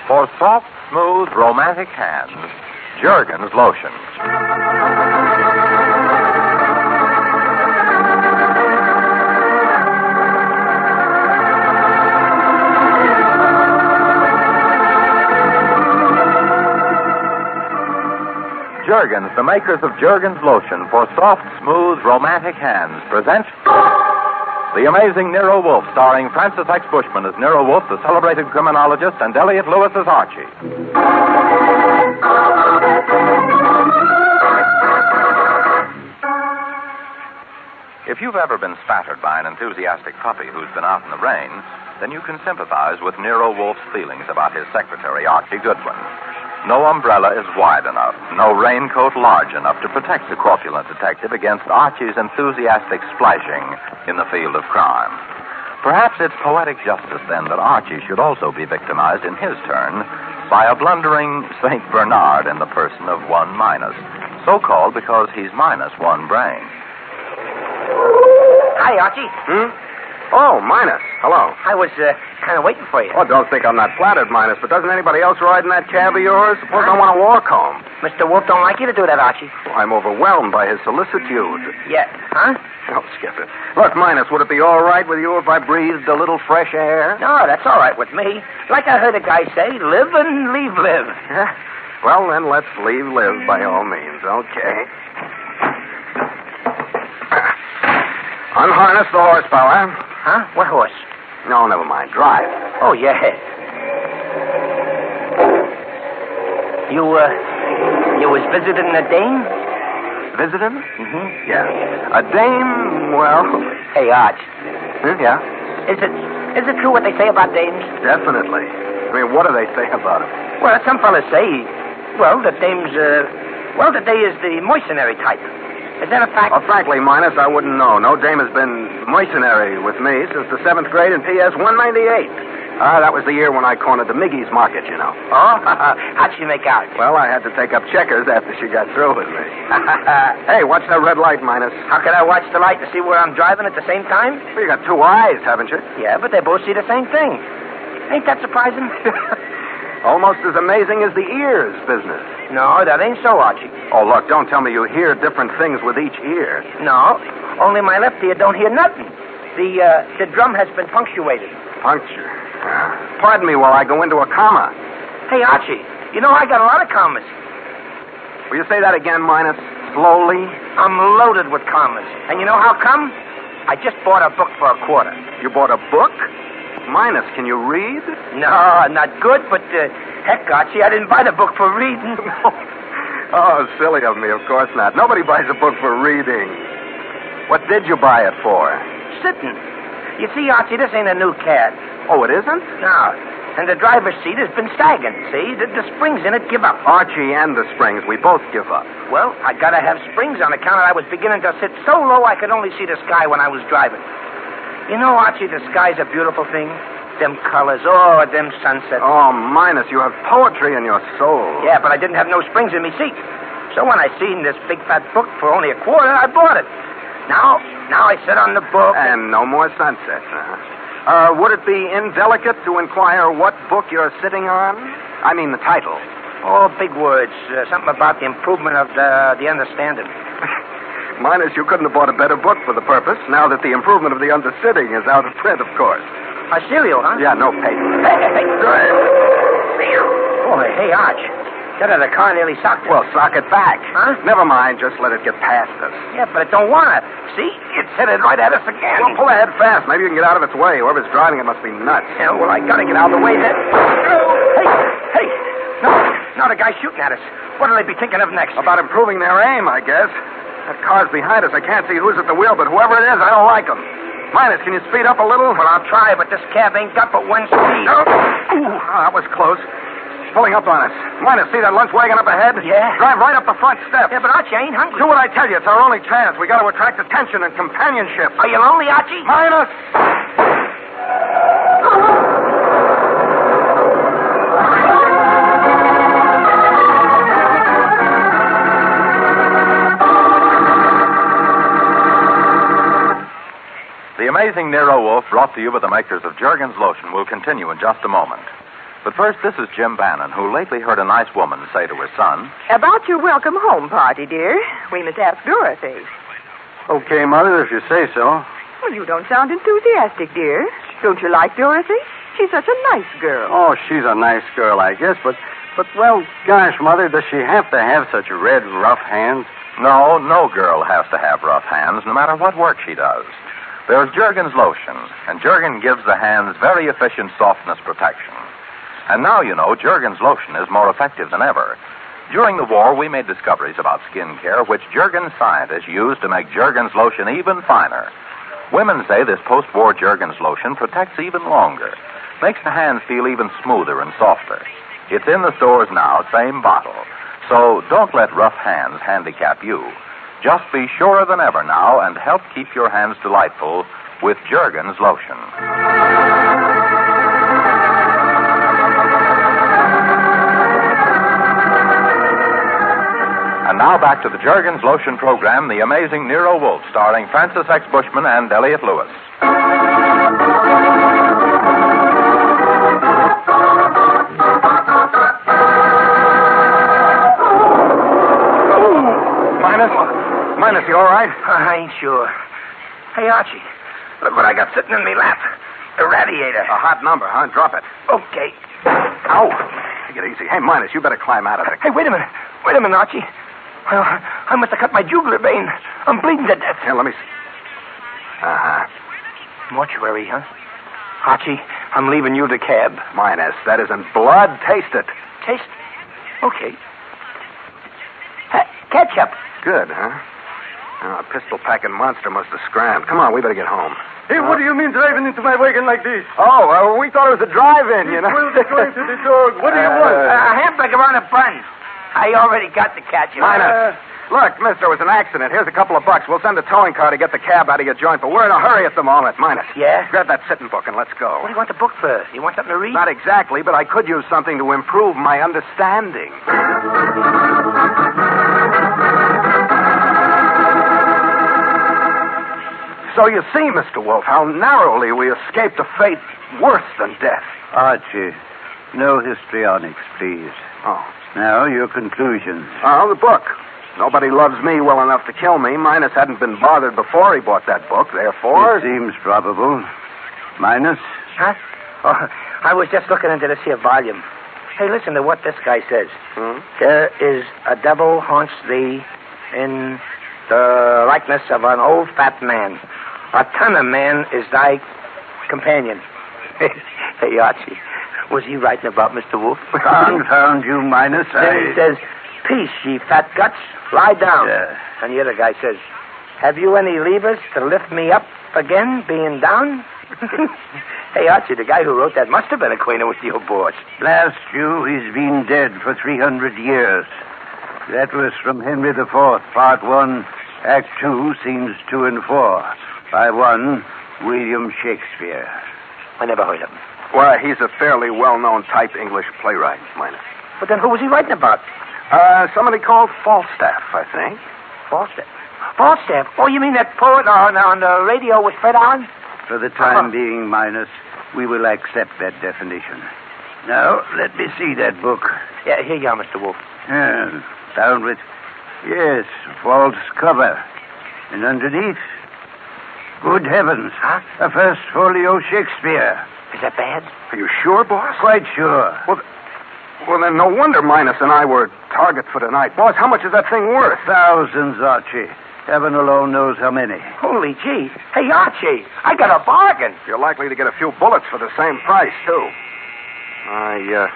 For soft, smooth, romantic hands, Jergens Lotion. Jergens, the makers of Jergens Lotion for soft, smooth, romantic hands, present The Amazing Nero Wolfe, starring Francis X. Bushman as Nero Wolfe, the celebrated criminologist, and Elliot Lewis as Archie. If you've ever been spattered by an enthusiastic puppy who's been out in the rain, then you can sympathize with Nero Wolfe's feelings about his secretary, Archie Goodwin. No umbrella is wide enough, no raincoat large enough to protect the corpulent detective against Archie's enthusiastic splashing in the field of crime. Perhaps it's poetic justice, then, that Archie should also be victimized in his turn by a blundering St. Bernard in the person of 1 minus, so called because he's minus 1 brain. Hi, Archie. Oh, Minus. Hello. I was kind of waiting for you. Oh, don't think I'm not flattered, Minus, but doesn't anybody else ride in that cab of yours? Suppose I want to walk home. Mr. Wolfe don't like you to do that, Archie. Well, I'm overwhelmed by his solicitude. Yeah. Huh? Oh, skip it. Look, Minus, would it be all right with you if I breathed a little fresh air? No, that's all right with me. Like I heard a guy say, live and leave live. Yeah. Well, then let's leave live by all means. Okay. Unharness the horsepower. Huh? What horse? No, never mind. Drive. Oh, yeah. You was visiting a dame? Visiting? Mm-hmm. Yeah. A dame, well... Hey, Arch. Yeah? Is it true what they say about dames? Definitely. I mean, what do they say about them? Well, some fellas say, that dames, that they is the mercenary type. Is that a fact? Well, frankly, Minus, I wouldn't know. No dame has been mercenary with me since the 7th grade in PS 198. That was the year when I cornered the Miggy's market, you know. Oh? How'd she make out? Well, I had to take up checkers after she got through with me. Hey, watch that red light, Minus. How can I watch the light to see where I'm driving at the same time? Well, you got 2 eyes, haven't you? Yeah, but they both see the same thing. Ain't that surprising? Almost as amazing as the ears business. No, that ain't so, Archie. Oh, look, don't tell me you hear different things with each ear. No, only my left ear don't hear nothing. The drum has been punctuated. Puncture? Pardon me while I go into a comma. Hey, Archie, you know I got a lot of commas. Will you say that again, Minus? Slowly? I'm loaded with commas. And you know how come? I just bought a book for $25. You bought a book? Minus, can you read? No, not good, but heck, Archie, I didn't buy the book for reading. Oh, silly of me, of course not. Nobody buys a book for reading. What did you buy it for? Sitting. You see, Archie, this ain't a new cab. Oh, it isn't? No. And the driver's seat has been sagging, see? The springs in it give up. Archie and the springs, we both give up. Well, I gotta have springs on account of I was beginning to sit so low I could only see the sky when I was driving. You know, Archie, the sky's a beautiful thing. Them colors, them sunsets. Oh, Minus, you have poetry in your soul. Yeah, but I didn't have no springs in me seat. So when I seen this big fat book for only $25, I bought it. Now I sit on the book. And no more sunsets, huh? Would it be indelicate to inquire what book you're sitting on? I mean the title. Oh, big words. Something about the improvement of the understanding. Minus, you couldn't have bought a better book for the purpose, now that the improvement of the undersitting is out of print, of course. A cereal, huh? Yeah, no paper. Hey. Boy, hey, Arch. That other car nearly socked it. Well, sock it back. Huh? Never mind, just let it get past us. Yeah, but it don't want to. See? It's headed right at us again. Well, pull ahead fast. Maybe you can get out of its way. Whoever's driving it must be nuts. Yeah, well, I gotta get out of the way then. Hey. No, the guy's shooting at us. What'll they be thinking of next? About improving their aim, I guess. That car's behind us. I can't see who's at the wheel, but whoever it is, I don't like him. Minus, can you speed up a little? Well, I'll try, but this cab ain't got but one speed. No. Ooh, that was close. It's pulling up on us. Minus, see that lunch wagon up ahead? Yeah. Drive right up the front steps. Yeah, but Archie, I ain't hungry. Do what I tell you. It's our only chance. We got to attract attention and companionship. Are you lonely, Archie? Minus! The Amazing Nero Wolfe, brought to you by the makers of Jergens Lotion, will continue in just a moment. But first, this is Jim Bannon, who lately heard a nice woman say to her son, About your welcome home party, dear. We must ask Dorothy. Okay, Mother, if you say so. Well, you don't sound enthusiastic, dear. Don't you like Dorothy? She's such a nice girl. Oh, she's a nice girl, I guess, but well, gosh, Mother, does she have to have such red, rough hands? No, no girl has to have rough hands, no matter what work she does. There's Jergens lotion, and Jergens gives the hands very efficient softness protection. And now you know Jergens lotion is more effective than ever. During the war, we made discoveries about skin care which Jergens scientists used to make Jergens lotion even finer. Women say this post-war Jergens lotion protects even longer, makes the hands feel even smoother and softer. It's in the stores now, same bottle. So don't let rough hands handicap you. Just be surer than ever now and help keep your hands delightful with Jergens lotion. And now back to the Jergens lotion program, The Amazing Nero Wolfe, starring Francis X. Bushman and Elliot Lewis. Minus, you all right? I ain't sure. Hey, Archie, look what I got sitting in my lap. A radiator. A hot number, huh? Drop it. Okay. Ow. Take it easy. Hey, Minus, you better climb out of it. Hey, wait a minute. Archie. Well, I must have cut my jugular vein. I'm bleeding to death. Here, let me see. Uh-huh. Mortuary, huh? Archie, I'm leaving you the cab. Minus, that isn't blood. Taste it. Taste? Okay. Ketchup. Good, huh? Oh, a pistol-packing monster must have scrammed. Come on, we better get home. Hey, what do you mean driving into my wagon like this? Oh, we thought it was a drive-in, you know. We'll be going to the dog. What do you want? A hamburger on a bun. I already got the ketchup. Minus. Look, mister, it was an accident. Here's a couple of bucks. We'll send a towing car to get the cab out of your joint, but we're in a hurry at the moment. Minus. Yeah? Grab that sitting book and let's go. What do you want the book for? You want something to read? Not exactly, but I could use something to improve my understanding. So you see, Mr. Wolfe, how narrowly we escaped a fate worse than death. Archie, no histrionics, please. Oh. Now, your conclusions. Oh, the book. Nobody loves me well enough to kill me. Minus hadn't been bothered before he bought that book, therefore... It seems probable. Minus? Huh? Oh, I was just looking into this here volume. Hey, listen to what this guy says. There is a devil haunts thee in the likeness of an old fat man. A ton of man is thy companion. Hey, Archie, was he writing about Mr. Wolfe? Confound you, Minus. Then he says, peace, ye fat guts, lie down. Yeah. And the other guy says, have you any levers to lift me up again, being down? Hey, Archie, the guy who wrote that must have been acquainted with your boss. Blast you, he's been dead for 300 years. That was from Henry IV, Part 1, Act 2, Scenes 2 and 4. By 1, William Shakespeare. I never heard of him. Well, he's a fairly well-known type English playwright, Minus. But then who was he writing about? Somebody called Falstaff, I think. Falstaff? Falstaff? Oh, you mean that poet on the radio with Fred Allen? For the time being, Minus, we will accept that definition. Now, let me see that book. Yeah, here you are, Mr. Wolfe. Yeah, down with... Yes, false cover. And underneath... Good heavens. Huh? A first folio Shakespeare. Is that bad? Are you sure, boss? Quite sure. Well, then no wonder Minus and I were target for tonight. Boss, how much is that thing worth? Thousands, Archie. Heaven alone knows how many. Holy gee. Hey, Archie, I got a bargain. You're likely to get a few bullets for the same price, too. I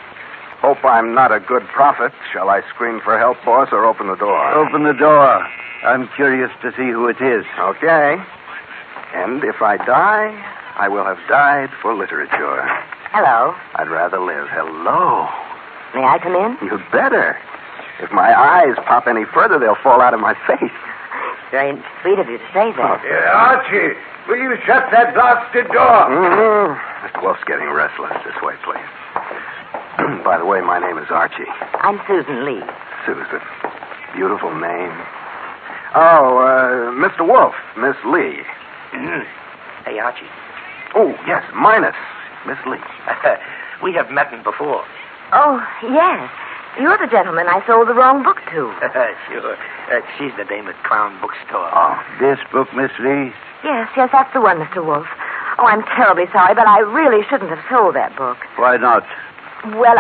hope I'm not a good prophet. Shall I scream for help, boss, or open the door? Open the door. I'm curious to see who it is. Okay. And if I die, I will have died for literature. Hello. I'd rather live. Hello. May I come in? You'd better. If my eyes pop any further, they'll fall out of my face. Very sweet of you to say that. Archie, will you shut that blasted door? Mm-hmm. Mr. Wolfe's getting restless. This way, please. By the way, my name is Archie. I'm Susan Lee. Susan. Beautiful name. Oh, Mr. Wolfe, Miss Lee. Hey, Archie. Oh, yes, Minus, Miss Lee. We have met before. Oh, yes. You're the gentleman I sold the wrong book to. Sure. She's the dame at Crown Bookstore. Oh, this book, Miss Lee? Yes, that's the one, Mr. Wolfe. Oh, I'm terribly sorry, but I really shouldn't have sold that book. Why not? Well,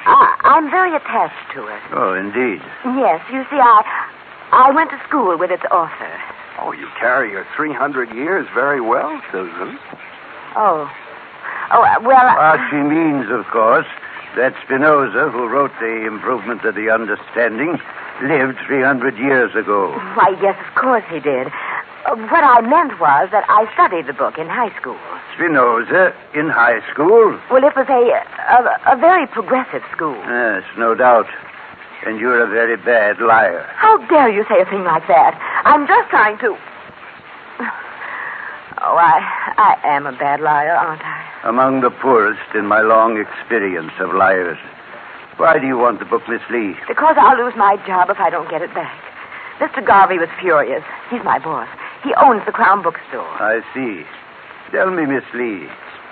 I'm very attached to it. Oh, indeed. Yes, you see, I went to school with its author. Oh, you carry your 300 years very well, Susan. Oh, well... Archie means, of course, that Spinoza, who wrote The Improvement of the Understanding, lived 300 years ago. Why, yes, of course he did. What I meant was that I studied the book in high school. Spinoza in high school? Well, it was a very progressive school. Yes, no doubt. And you're a very bad liar. How dare you say a thing like that? I'm just trying to... Oh, I am a bad liar, aren't I? Among the poorest in my long experience of liars. Why do you want the book, Miss Lee? Because I'll lose my job if I don't get it back. Mr. Garvey was furious. He's my boss. He owns the Crown Bookstore. I see. Tell me, Miss Lee,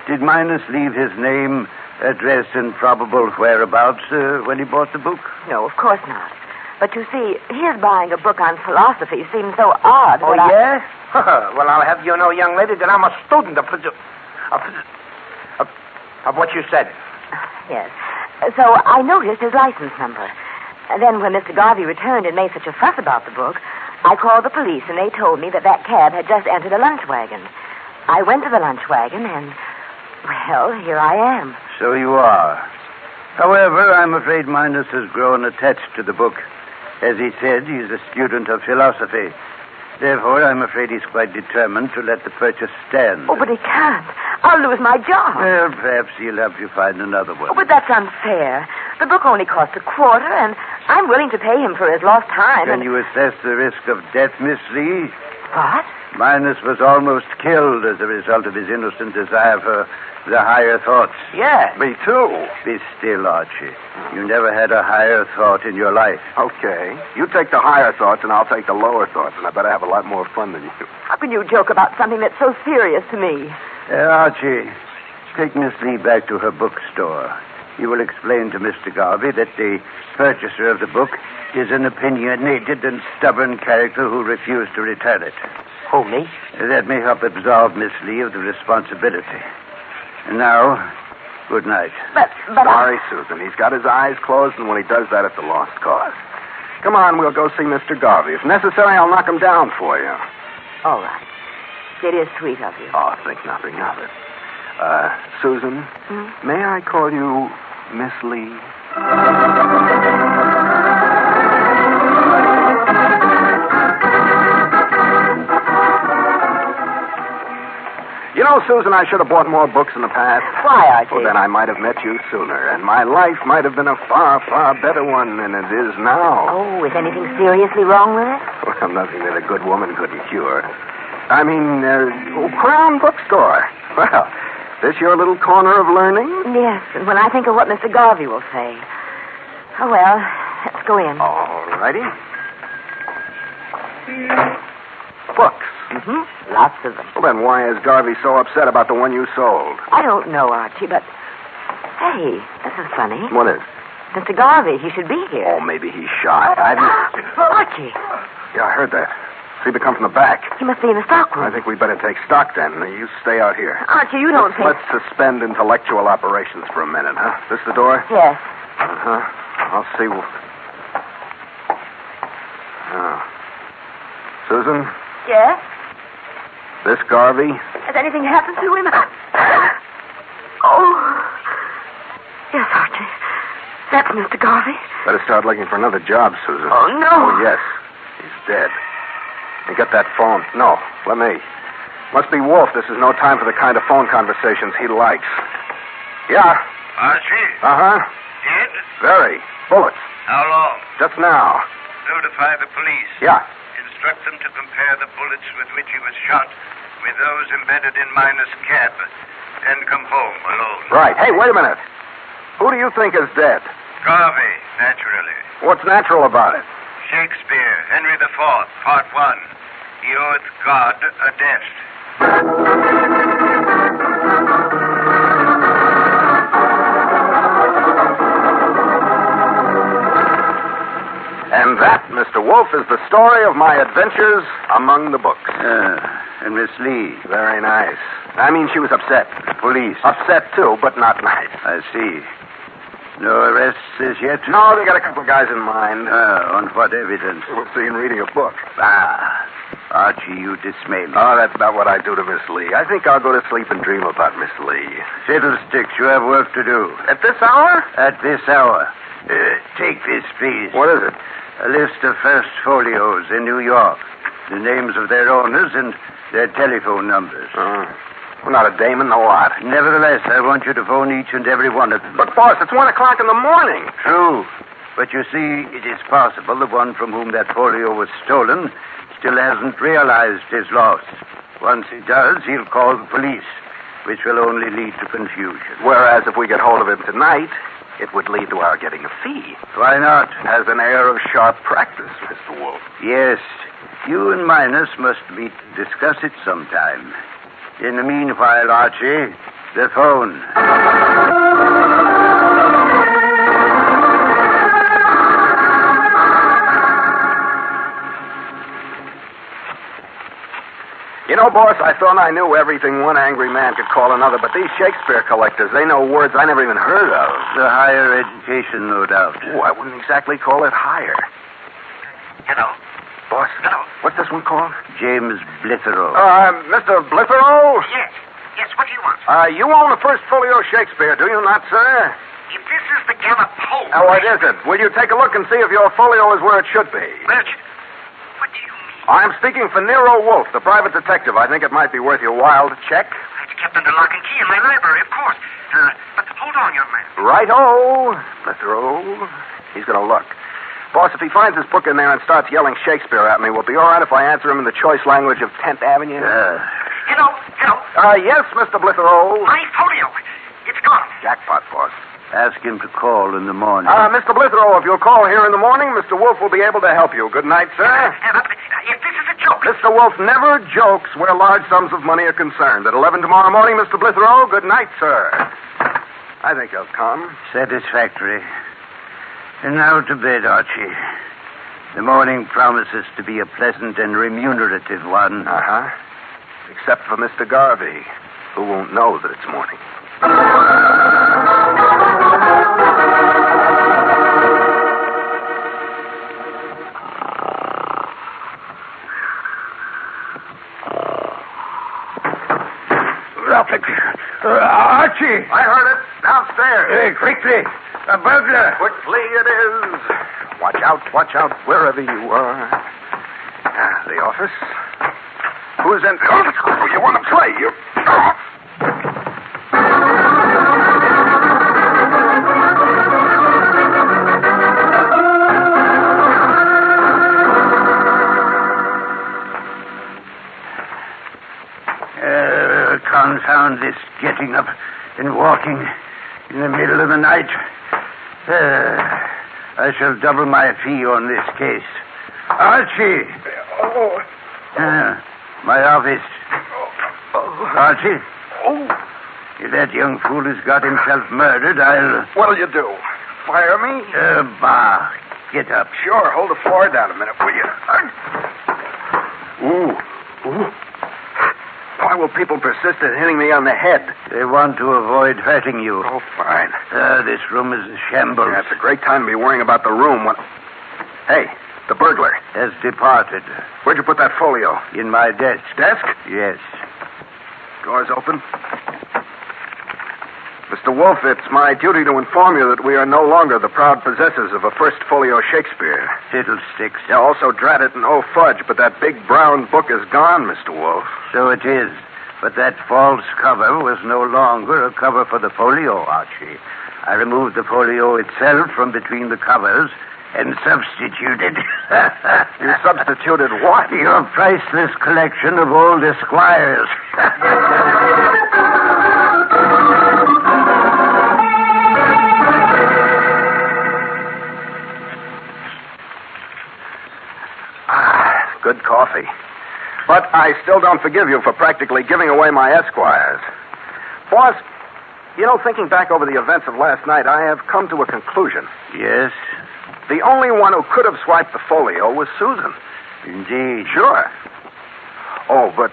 did Minos leave his name, address, and probable whereabouts when he bought the book? No, of course not. But you see, his buying a book on philosophy seems so odd. Oh, yeah? Well, I'll have you know, young lady, that I'm a student of what you said. Yes. So I noticed his license number. And then when Mr. Garvey returned and made such a fuss about the book, I called the police, and they told me that cab had just entered a lunch wagon. I went to the lunch wagon, and, well, here I am. So you are. However, I'm afraid Minos has grown attached to the book. As he said, he's a student of philosophy. Therefore, I'm afraid he's quite determined to let the purchase stand. Oh, but he can't. I'll lose my job. Well, perhaps he'll help you find another one. Oh, but that's unfair. The book only cost $25, and I'm willing to pay him for his lost time. Can you assess the risk of death, Miss Lee? What? Minos was almost killed as a result of his innocent desire for the higher thoughts. Yeah, me too. Be still, Archie. You never had a higher thought in your life. Okay. You take the higher thoughts, and I'll take the lower thoughts, and I better have a lot more fun than you. How can you joke about something that's so serious to me? Archie, take Miss Lee back to her bookstore. You will explain to Mr. Garvey that the purchaser of the book is an opinionated and stubborn character who refused to return it. Who, me? That may help absolve Miss Lee of the responsibility. And now, good night. But Sorry, Susan. He's got his eyes closed, and when he does that, it's a lost cause. Come on, we'll go see Mr. Garvey. If necessary, I'll knock him down for you. All right. It is sweet of you. Oh, think nothing of it. Susan, may I call you Miss Lee? You know, Susan, I should have bought more books in the past. Why, Archie? Well, then I might have met you sooner, and my life might have been a far, far better one than it is now. Oh, is anything seriously wrong with it? Well, nothing that a good woman couldn't cure. I mean, Crown Bookstore. Well, this your little corner of learning? Yes, and when I think of what Mr. Garvey will say. Oh, well, let's go in. All righty. Books. Mm-hmm. Lots of them. Well, then why is Garvey so upset about the one you sold? I don't know, Archie, but... Hey, this is funny. What is? Mr. Garvey, he should be here. Oh, maybe he's shy. Archie. Yeah, I heard that. Seemed to come from the back. He must be in the stockroom. I think we better take stock then. You stay out here. Archie, you don't think... Let's suspend intellectual operations for a minute, huh? This the door? Yes. Uh-huh. I'll see. Susan? Yes? This Garvey? Has anything happened to him? Oh. Yes, Archie. That's Mr. Garvey. Better start looking for another job, Susan. Oh, no. Oh, yes. He's dead. You get that phone? No, let me. Must be Wolfe. This is no time for the kind of phone conversations he likes. Yeah. Archie? Uh-huh. Dead? Very. Bullets. How long? Just now. Notify the police. Yeah. Instruct them to compare the bullets with which he was shot with those embedded in Miner's cab. Then come home alone. Right. Hey, wait a minute. Who do you think is dead? Garvey, naturally. What's natural about it? Shakespeare, Henry IV, Part 1. He oweth God a debt. that, Mr. Wolfe, is the story of my adventures among the books. And Miss Lee? Very nice. I mean, she was upset. Police? Upset, too, but not nice. I see. No arrests as yet? No, they got a couple of guys in mind. On what evidence? We'll see in reading a book. Archie, you dismay me. Oh, that's not what I do to Miss Lee. I think I'll go to sleep and dream about Miss Lee. Fiddlesticks, you have work to do. At this hour? At this hour. Take this, please. What is it? A list of first folios in New York. The names of their owners and their telephone numbers. We're not a dame in the lot. Nevertheless, I want you to phone each and every one of them. But, boss, it's 1 o'clock in the morning. True. But you see, it is possible the one from whom that folio was stolen still hasn't realized his loss. Once he does, he'll call the police, which will only lead to confusion. Whereas if we get hold of him tonight, it would lead to our getting a fee. Why not? Has an air of sharp practice, Mr. Wolfe. Yes. You and Minus must meet to discuss it sometime. In the meanwhile, Archie, the phone. You know, boss, I thought I knew everything one angry man could call another, but these Shakespeare collectors, they know words I never even heard of. The higher education, no doubt. Oh, I wouldn't exactly call it higher. Hello. Boss? Hello. What's this one called? James Blitherow. Mr. Blitherow? Yes. Yes, what do you want? You own the first folio Shakespeare, do you not, sir? If this is the galloping... Oh, what is it? Will you take a look and see if your folio is where it should be? Merchant, what do you mean? I'm speaking for Nero Wolfe, the private detective. I think it might be worth your while to check. It's kept under lock and key in my library, of course. But hold on, young man. Righto, Blitherow. He's going to look. Boss, if he finds his book in there and starts yelling Shakespeare at me, will it be all right if I answer him in the choice language of 10th Avenue? Hello. Yes, Mr. Blitherow. My folio. It's gone. Jackpot, boss. Ask him to call in the morning. Mr. Blitherow, if you'll call here in the morning, Mr. Wolfe will be able to help you. Good night, sir. If this is a joke... Mr. Wolfe never jokes where large sums of money are concerned. At 11 tomorrow morning, Mr. Blitherow, good night, sir. I think he'll come. Satisfactory. And now to bed, Archie. The morning promises to be a pleasant and remunerative one. Except for Mr. Garvey, who won't know that it's morning. Archie! I heard it. Downstairs. Quickly. A burglar. Quickly it is. Watch out, wherever you are. The office. Who's in? Oh, you want to play? You. Confound this getting up and walking in the middle of the night. I shall double my fee on this case. Archie! My office. Archie? If that young fool has got himself murdered, I'll... What'll you do? Fire me? Bah. Get up. Sure. Hold the floor down a minute, will you? Ooh. Why will people persist in hitting me on the head? They want to avoid hurting you. Oh, fine. This room is a shambles. Yeah, it's a great time to be worrying about the room when... Hey, the burglar. Has departed. Where'd you put that folio? In my desk. Desk? Yes. Doors open. Mr. Wolfe, it's my duty to inform you that we are no longer the proud possessors of a first folio Shakespeare. Fiddlesticks. Yeah, also drat it and oh fudge, but that big brown book is gone, Mr. Wolfe. So it is. But that false cover was no longer a cover for the folio, Archie. I removed the folio itself from between the covers and substituted... You substituted what? Your priceless collection of old Esquires. Good coffee. But I still don't forgive you for practically giving away my Esquires. Boss, you know, thinking back over the events of last night, I have come to a conclusion. Yes? The only one who could have swiped the folio was Susan. Indeed. Sure. But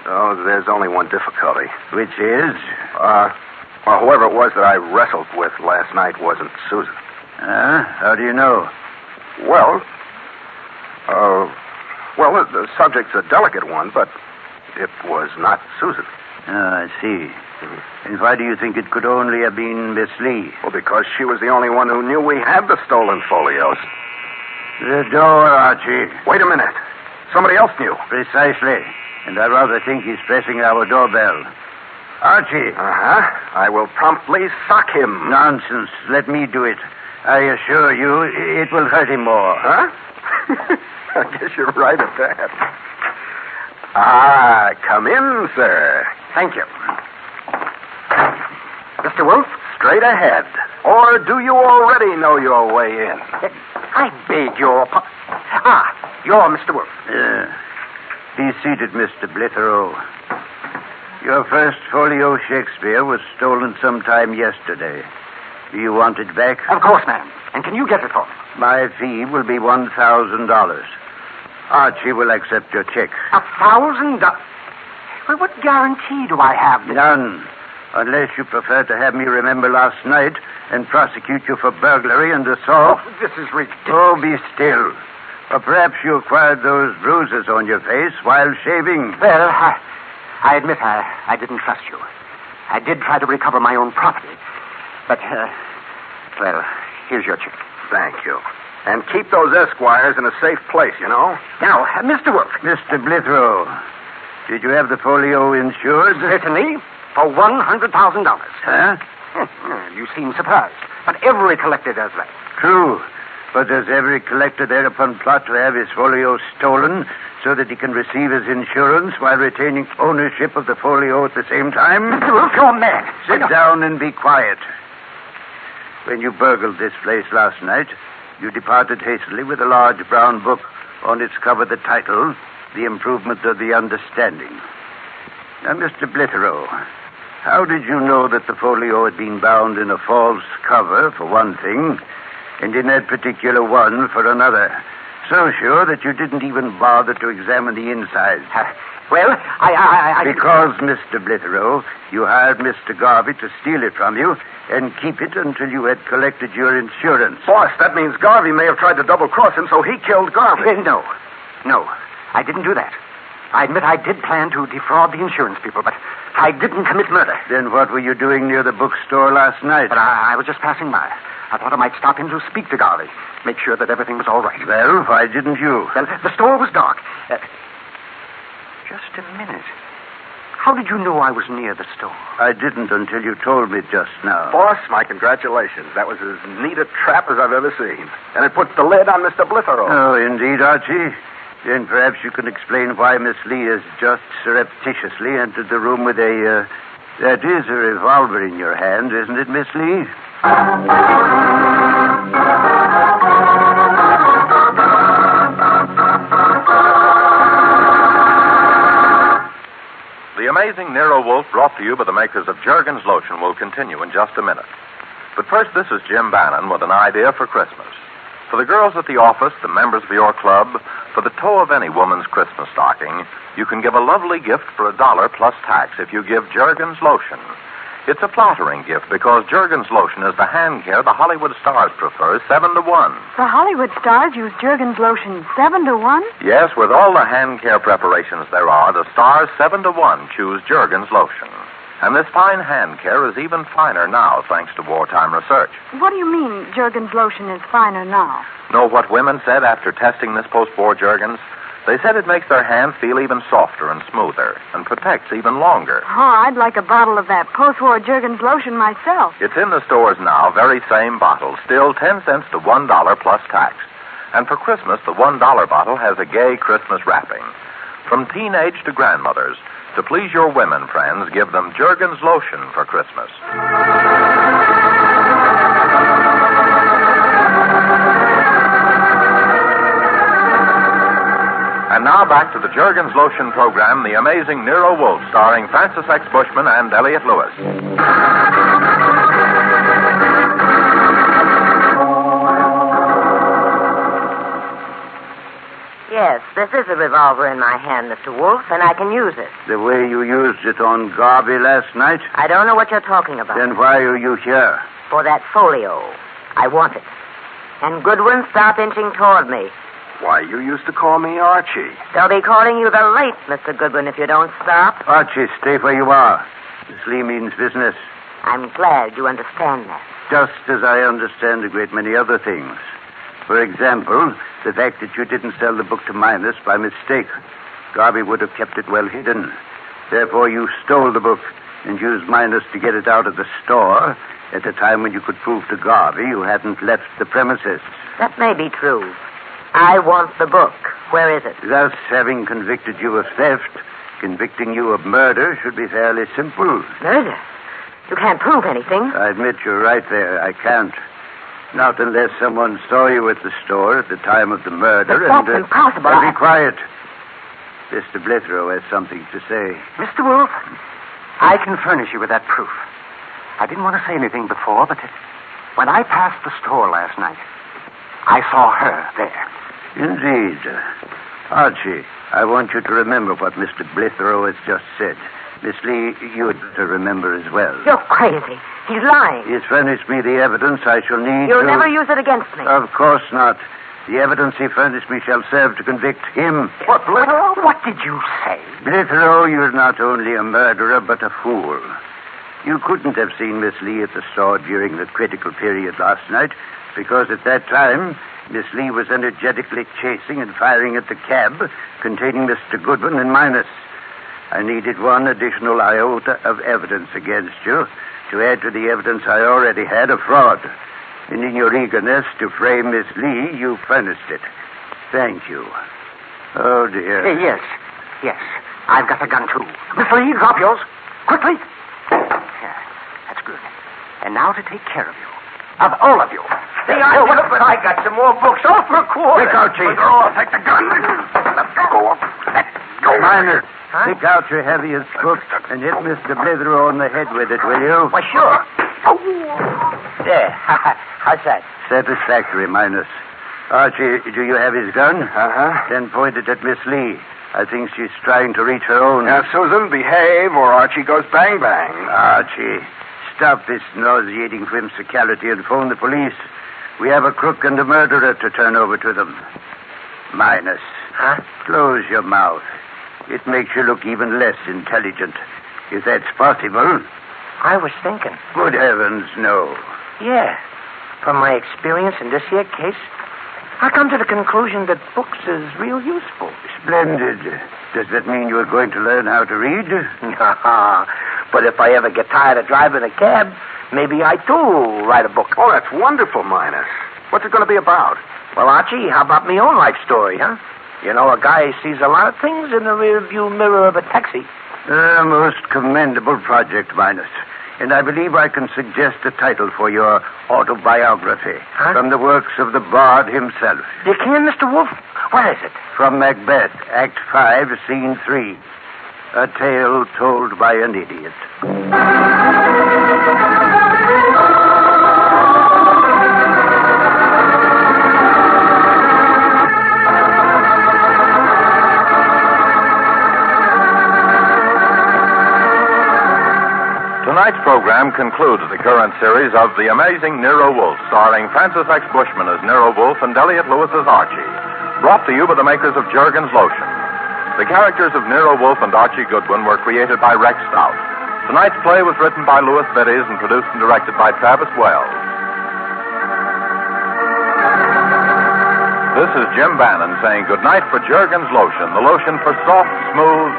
there's only one difficulty. Which is? Well, whoever it was that I wrestled with last night wasn't Susan. How do you know? Well, the subject's a delicate one, but it was not Susan. I see. And why do you think it could only have been Miss Lee? Well, because she was the only one who knew we had the stolen folios. The door, Archie. Wait a minute. Somebody else knew. Precisely. And I rather think he's pressing our doorbell. Archie. Uh-huh. I will promptly sock him. Nonsense. Let me do it. I assure you, it will hurt him more. Huh? I guess you're right at that. Come in, sir. Thank you. Mr. Wolfe? Straight ahead. Or do you already know your way in? I beg your you're Mr. Wolfe. Be seated, Mr. Blitherow. Your first folio Shakespeare was stolen sometime yesterday. Do you want it back? Of course, ma'am. And can you get it for me? My fee will be $1,000. Archie will accept your check. $1,000? Well, what guarantee do I have? None. Unless you prefer to have me remember last night and prosecute you for burglary and assault. Oh, this is ridiculous. Oh, be still. Or perhaps you acquired those bruises on your face while shaving. Well, I admit I didn't trust you. I did try to recover my own property. But, here's your check. Thank you. And keep those Esquires in a safe place, you know. Now, Mr. Wolfe. Mr. Blitherow, did you have the folio insured? Certainly, for $100,000. Huh? You seem surprised. But every collector does that. True. But does every collector thereupon plot to have his folio stolen so that he can receive his insurance while retaining ownership of the folio at the same time? Mr. Wolfe, you're mad. Sit down and be quiet. When you burgled this place last night, you departed hastily with a large brown book. On its cover, the title, The Improvement of the Understanding. Now, Mr. Blitherow, how did you know that the folio had been bound in a false cover, for one thing, and in that particular one for another? So sure that you didn't even bother to examine the inside. Well, I... Because, Mr. Blitherow, you hired Mr. Garvey to steal it from you and keep it until you had collected your insurance. Boss, that means Garvey may have tried to double-cross him, so he killed Garvey. No, I didn't do that. I admit I did plan to defraud the insurance people, but I didn't commit murder. Then what were you doing near the bookstore last night? But I was just passing by. I thought I might stop in to speak to Garvey, make sure that everything was all right. Well, why didn't you? Well, the store was dark. Just a minute. How did you know I was near the store? I didn't until you told me just now. Boss, my congratulations. That was as neat a trap as I've ever seen. And it puts the lid on Mr. Blitherow. Oh, indeed, Archie. Then perhaps you can explain why Miss Lee has just surreptitiously entered the room with that is a revolver in your hand, isn't it, Miss Lee? The Amazing Nero Wolfe, brought to you by the makers of Jergens Lotion, will continue in just a minute. But first, this is Jim Bannon with an idea for Christmas. For the girls at the office, the members of your club, for the toe of any woman's Christmas stocking, you can give a lovely gift for $1 plus tax if you give Jergens Lotion. It's a flattering gift because Jergens Lotion is the hand care the Hollywood stars prefer 7-1. The Hollywood stars use Jergens Lotion 7-1? Yes, with all the hand care preparations there are, the stars 7-1 choose Jergens Lotion. And this fine hand care is even finer now, thanks to wartime research. What do you mean Jergens Lotion is finer now? Know what women said after testing this post-war Jergens? They said it makes their hand feel even softer and smoother and protects even longer. Oh, I'd like a bottle of that post-war Jergens Lotion myself. It's in the stores now, very same bottle, still 10 cents to $1 plus tax. And for Christmas, the $1 bottle has a gay Christmas wrapping. From teenage to grandmothers, to please your women friends, give them Jergens Lotion for Christmas. And now back to the Jergens Lotion program, The Amazing Nero Wolfe, starring Francis X. Bushman and Elliot Lewis. Yes, this is a revolver in my hand, Mr. Wolfe, and I can use it. The way you used it on Garvey last night? I don't know what you're talking about. Then why are you here? For that folio. I want it. And Goodwin, stop inching toward me. Why, you used to call me Archie. They'll be calling you the late Mr. Goodwin if you don't stop. Archie, stay where you are. Miss Lee means business. I'm glad you understand that. Just as I understand a great many other things. For example, the fact that you didn't sell the book to Minus by mistake. Garvey would have kept it well hidden. Therefore, you stole the book and used Minus to get it out of the store at a time when you could prove to Garvey you hadn't left the premises. That may be true. I want the book. Where is it? Thus, having convicted you of theft, convicting you of murder should be fairly simple. Murder? You can't prove anything. I admit you're right there. I can't. Not unless someone saw you at the store at the time of the murder. But that's impossible. Be quiet. Mr. Blithero has something to say. Mr. Wolfe, I can furnish you with that proof. I didn't want to say anything before, but when I passed the store last night, I saw her there. Indeed. Archie, I want you to remember what Mr. Blithero has just said. Miss Lee, you'd to remember as well. You're crazy. He's lying. He's furnished me the evidence I shall need You'll never use it against me. Of course not. The evidence he furnished me shall serve to convict him. What, Blithero? What did you say? Blithero, you're not only a murderer, but a fool. You couldn't have seen Miss Lee at the store during the critical period last night, because at that time, Miss Lee was energetically chasing and firing at the cab containing Mr. Goodwin and Minus. I needed one additional iota of evidence against you to add to the evidence I already had of fraud. And in your eagerness to frame Miss Lee, you furnished it. Thank you. Oh, dear. Yes. I've got the gun, too. Miss Lee, drop yours. Quickly. Yeah, that's good. And now to take care of you. Of all of you. But I got some more books all for a quarter. Pick out, Chief. I'll take the gun. Let go. Let go. Minor, pick out your heaviest book and hit Mr. Blithero on the head with it, will you? Why, sure. There. How's that? Satisfactory, Minus. Archie, do you have his gun? Uh-huh. Then point it at Miss Lee. I think she's trying to reach her own. Now, Susan, behave or Archie goes bang-bang. Archie, stop this nauseating whimsicality and phone the police. We have a crook and a murderer to turn over to them. Minus. Huh? Close your mouth. It makes you look even less intelligent. If that's possible. I was thinking. Good heavens, no. Yeah. From my experience in this here case, I come to the conclusion that books is real useful. Splendid. Does that mean you're going to learn how to read? Nah. But if I ever get tired of driving a cab, maybe I, too, write a book. Oh, that's wonderful, Minus. What's it going to be about? Well, Archie, how about my own life story, huh? You know, a guy sees a lot of things in the rearview mirror of a taxi. A most commendable project, Minus. And I believe I can suggest a title for your autobiography. Huh? From the works of the bard himself. You can, Mr. Wolfe? What is it? From Macbeth, Act 5, Scene 3. A tale told by an idiot. Tonight's program concludes the current series of The Amazing Nero Wolfe, starring Francis X. Bushman as Nero Wolfe and Elliot Lewis as Archie. Brought to you by the makers of Jergens Lotion. The characters of Nero Wolfe and Archie Goodwin were created by Rex Stout. Tonight's play was written by Louis Biddies and produced and directed by Travis Wells. This is Jim Bannon saying goodnight for Jergens Lotion, the lotion for soft, smooth...